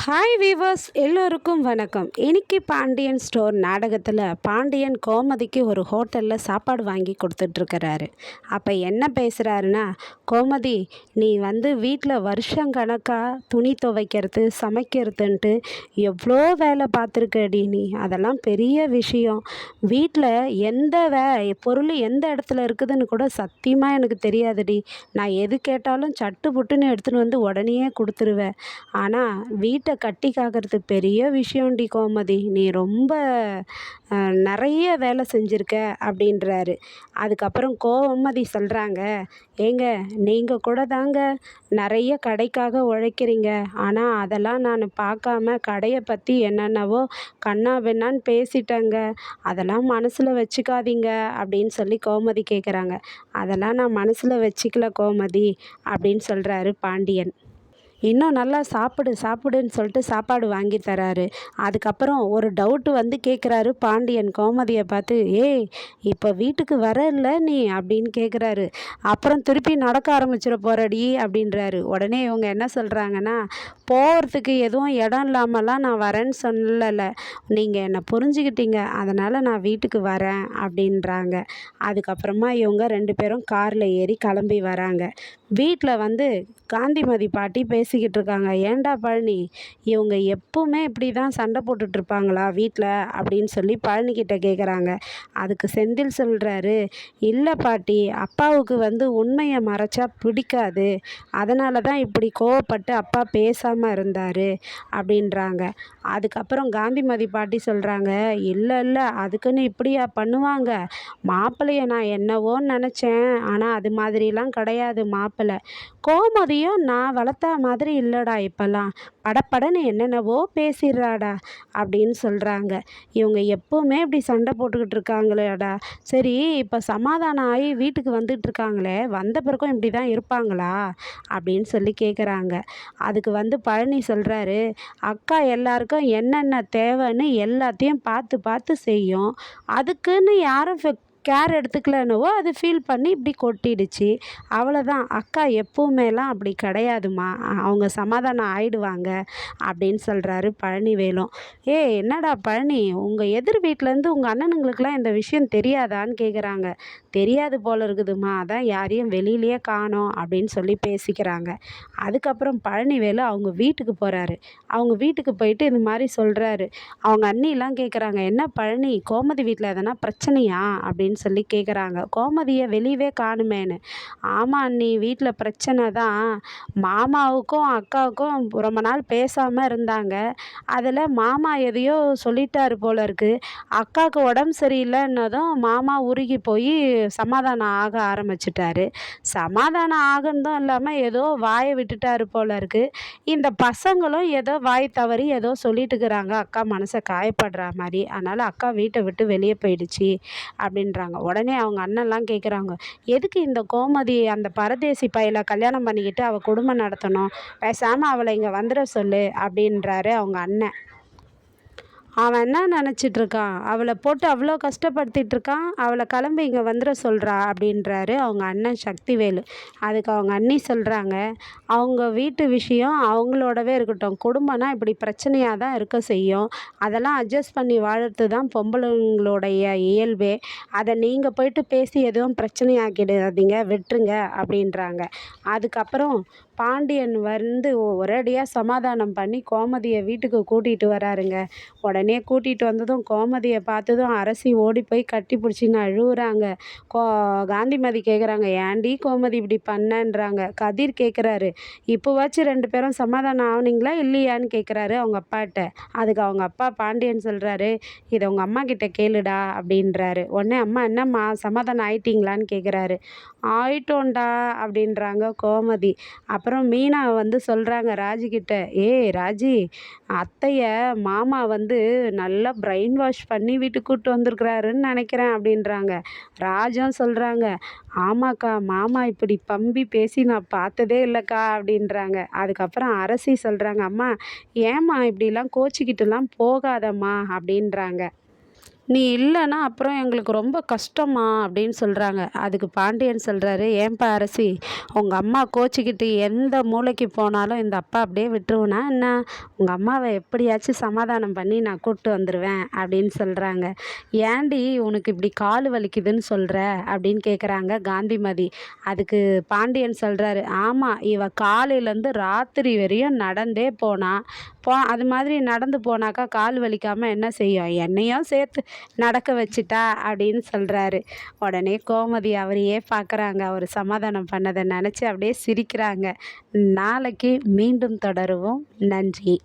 Hi viewers, எல்லோருக்கும் வணக்கம். இன்னைக்கு பாண்டியன் ஸ்டோர் நாடகத்தில் பாண்டியன் கோமதிக்கு ஒரு ஹோட்டலில் சாப்பாடு வாங்கி கொடுத்துட்ருக்கிறாரு. அப்போ என்ன பேசுகிறாருன்னா, கோமதி, நீ வீட்டில் வருஷங்கணக்காக துணி துவைக்கிறது சமைக்கிறதுன்ட்டு எவ்வளோ வேலை பார்த்துருக்கடி. நீ அதெல்லாம் பெரிய விஷயம். வீட்டில் எந்த பொருள் எந்த இடத்துல இருக்குதுன்னு கூட சத்தியமாக எனக்கு தெரியாதுடி. நான் எது கேட்டாலும் சட்டு புட்டுன்னு எடுத்துன்னு உடனே கொடுத்துருவேன். ஆனால் வீட்டை கட்டி காக்கிறது பெரிய விஷயம்டி கோமதி. நீ ரொம்ப நிறைய வேலை செஞ்சுருக்க அப்படின்றாரு. அதுக்கப்புறம் கோமதி சொல்கிறாங்க, ஏங்க நீங்கள் கூட தாங்க நிறைய கடைக்காக உழைக்கிறீங்க. ஆனால் அதெல்லாம் நான் பார்க்காம கடையை பற்றி என்னென்னவோ கண்ணா பின்னான்னு பேசிட்டேங்க. அதெல்லாம் மனசில் வச்சுக்காதீங்க அப்படின்னு சொல்லி கோமதி கேட்குறாங்க. அதெல்லாம் நான் மனசில் வச்சுக்கல கோமதி அப்படின்னு சொல்கிறாரு பாண்டியன். இன்னும் நல்லா சாப்பிடு சாப்பிடுன்னு சொல்லிட்டு சாப்பாடு வாங்கி தராரு. அதுக்கப்புறம் ஒரு டவுட்டு கேட்குறாரு பாண்டியன் கோமதியை பார்த்து, ஏய் இப்போ வீட்டுக்கு வர இல்லை நீ அப்படின்னு கேட்குறாரு. அப்புறம் திருப்பி நடக்க ஆரம்பிச்சிட போகிறடி அப்படின்றாரு. உடனே இவங்க என்ன சொல்கிறாங்கன்னா, போகிறதுக்கு எதுவும் இடம் இல்லாமலாம் நான் வரேன்னு சொல்லலை, நீங்கள் என்னை புரிஞ்சுக்கிட்டீங்க, அதனால் நான் வீட்டுக்கு வரேன் அப்படின்றாங்க. அதுக்கப்புறமா இவங்க 2 பேரும் காரில் ஏறி கிளம்பி வராங்க. வீட்டில் காந்திமதி பாட்டி பேசிக்கிட்டு இருக்காங்க. ஏண்டா பழனி, இவங்க எப்பவுமே இப்படி தான் சண்டை போட்டுட்ருப்பாங்களா வீட்டில் அப்படின்னு சொல்லி பழனிக்கிட்ட கேட்குறாங்க. அதுக்கு செந்தில் சொல்கிறாரு, இல்லை பாட்டி, அப்பாவுக்கு உண்மையை மறைச்சா பிடிக்காது, அதனால தான் இப்படி கோவப்பட்டு அப்பா பேசாமல் இருந்தார் அப்படின்றாங்க. அதுக்கப்புறம் காந்திமதி பாட்டி சொல்கிறாங்க, இல்லை இல்லை, அதுக்குன்னு இப்படியா பண்ணுவாங்க, மாப்பிள்ளையை நான் என்னவோன்னு நினச்சேன், ஆனால் அது மாதிரிலாம் கிடையாது மாப்பிள்ளை. கோமதியும் நான் வளர்த்தா மாதிரி இல்லைடா, இப்போல்லாம் படப்படன்னு என்னென்னவோ பேசிடுறாடா அப்படின்னு சொல்கிறாங்க. இவங்க எப்பவுமே இப்படி சண்டை போட்டுக்கிட்டு இருக்காங்களேடா. சரி, இப்போ சமாதானம் ஆகி வீட்டுக்கு வந்துட்டுருக்காங்களே, வந்த பிறகும் இப்படி தான் இருப்பாங்களா அப்படின்னு சொல்லி கேட்குறாங்க. அதுக்கு பழனி சொல்கிறாரு, அக்கா எல்லாருக்கும் என்னென்ன தேவைன்னு எல்லாத்தையும் பார்த்து பார்த்து செய்யும், அதுக்குன்னு யாரும் கேர் எடுத்துக்கலன்னவோ அது ஃபீல் பண்ணி இப்படி கொட்டிடுச்சு, அவ்வளோதான். அக்கா எப்பவுமேலாம் அப்படி கிடையாதுமா, அவங்க சமாதானம் ஆயிடுவாங்க அப்படின்னு சொல்கிறாரு பழனிவேலும். என்னடா பழனி, உங்கள் எதிர் வீட்டிலேருந்து உங்கள் அண்ணனுங்களுக்கெல்லாம் இந்த விஷயம் தெரியாதான்னு கேட்குறாங்க. தெரியாது போல இருக்குதுமா, அதான் யாரையும் வெளியிலேயே காணோம் அப்படின்னு சொல்லி பேசிக்கிறாங்க. அதுக்கப்புறம் பழனிவேலு அவங்க வீட்டுக்கு போகிறாரு. அவங்க வீட்டுக்கு போயிட்டு இது மாதிரி சொல்கிறாரு. அவங்க அண்ணிலாம் கேட்குறாங்க, என்ன பழனி, கோமதி வீட்டில் எதனா பிரச்சனையா அப்படின்னு சொல்லி கேட்குறாங்க. கோமதியை வெளியவே காணுமேன்னு. ஆமாம் அண்ணி, வீட்டில் பிரச்சனை தான். மாமாவுக்கும் அக்காவுக்கும் ரொம்ப நாள் பேசாமல் இருந்தாங்க. அதில் மாமா எதையோ சொல்லிட்டாரு போல இருக்கு. அக்காவுக்கு உடம்பு சரியில்லைன்னதும் மாமா உருகி போய் சமாதானம் ஆக ஆரம்பிச்சிட்டாரு. சமாதானம் ஆகணும் இல்லாமல் ஏதோ வாயை விட்டுட்டாரு போல இருக்கு. இந்த பசங்களும் ஏதோ வாய் தவறி ஏதோ சொல்லிட்டுக்கிறாங்க, அக்கா மனசை காயப்படுற மாதிரி. அதனால் அக்கா வீட்டை விட்டு வெளியே போயிடுச்சு அப்படின்றாங்க. உடனே அவங்க அண்ணன்லாம் கேட்குறாங்க, எதுக்கு இந்த கோமதி அந்த பரதேசி பையலை கல்யாணம் பண்ணிக்கிட்டு அவள் குடும்பம் நடத்தணும், பேசாமல் அவளை இங்கே வந்துட சொல்லு அப்படின்றாரு அவங்க அண்ணன். அவன் என்ன நினச்சிட்ருக்கான், அவளை போட்டு அவ்வளோ கஷ்டப்படுத்திகிட்ருக்கான், அவளை கிளம்பி இங்கே வந்துட சொல்கிறா அப்படின்றாரு அவங்க அண்ணன் சக்திவேலு. அதுக்கு அவங்க அண்ணி சொல்கிறாங்க, அவங்க வீட்டு விஷயம் அவங்களோடவே இருக்கட்டும், குடும்பம்னா இப்படி பிரச்சனையாக தான் இருக்க செய்யும், அதெல்லாம் அட்ஜஸ்ட் பண்ணி வாழறது தான் பொம்பளைங்களுடைய இயல்பே, அதை நீங்கள் போயிட்டு பேசி எதுவும் பிரச்சனையாக்கிடாதீங்க, விட்டுருங்க அப்படின்றாங்க. அதுக்கப்புறம் பாண்டியன் ஒரேடியாக சமாதானம் பண்ணி கோமதியை வீட்டுக்கு கூட்டிகிட்டு வராருங்க. உடனே கூட்டிகிட்டு வந்ததும் கோமதியை பார்த்ததும் அரசி ஓடி போய் கட்டி பிடிச்சின்னு அழுகுறாங்க. காந்திமதி கேட்குறாங்க, ஏன்டி கோமதி இப்படி பண்ணன்றாங்க. கதிர் கேட்குறாரு, இப்போவாச்சும் 2 பேரும் சமாதானம் ஆகுனீங்களா இல்லையான்னு கேட்குறாரு அவங்க அப்பாட்ட. அதுக்கு அவங்க அப்பா பாண்டியன் சொல்கிறாரு, இதை உங்கள் அம்மா கிட்ட கேளுடா அப்படின்றாரு. உடனே அம்மா, என்னம்மா சமாதானம் ஆயிட்டீங்களான்னு கேட்குறாரு. ஆயிட்டோண்டா அப்படின்றாங்க கோமதி. அப்புறம் மீனா சொல்கிறாங்க ராஜிக்கிட்ட, ராஜி, அத்தைய மாமா நல்லா பிரெயின் வாஷ் பண்ணி வீட்டுக்கு கூப்பிட்டு வந்திருக்கிறாருன்னு நினைக்கிறேன் அப்படின்றாங்க. ராஜும் சொல்கிறாங்க, ஆமாக்கா, மாமா இப்படி பம்பி பேசி நான் பார்த்ததே இல்லைக்கா அப்படின்றாங்க. அதுக்கப்புறம் அரசி சொல்கிறாங்க, அம்மா ஏம்மா இப்படிலாம் கோச்சிக்கிட்டுலாம் போகாதம்மா அப்படின்றாங்க. நீ இல்லைன்னா அப்புறம் எங்களுக்கு ரொம்ப கஷ்டமா அப்படின்னு சொல்கிறாங்க. அதுக்கு பாண்டியன் சொல்கிறாரு, ஏன்பா அரசி, உங்கள் அம்மா கோச்சிக்கிட்டு எந்த மூலைக்கு போனாலும் இந்த அப்பா அப்படியே விட்டுருவனா என்ன? உங்கள் அம்மாவை எப்படியாச்சும் சமாதானம் பண்ணி நான் கூப்பிட்டு வந்துடுவேன் அப்படின்னு சொல்கிறாங்க. ஏண்டி உனக்கு இப்படி கால் வலிக்குதுன்னு சொல்கிற அப்படின்னு கேட்குறாங்க காந்திமதி. அதுக்கு பாண்டியன் சொல்கிறாரு, ஆமாம், இவ காலையிலேருந்து ராத்திரி வரையும் நடந்தே அது மாதிரி நடந்து போனாக்கா கால் வலிக்காமல் என்ன செய்யும்? என்னையும் சேர்த்து நடக்க வச்சுட்டா அப்படின்னு சொல்கிறாரு. உடனே கோமதி அவரையே பார்க்குறாங்க. அவர் சமாதானம் பண்ணதை நினச்சி அப்படியே சிரிக்கிறாங்க. நாளைக்கு மீண்டும் தொடருவோம். நன்றி.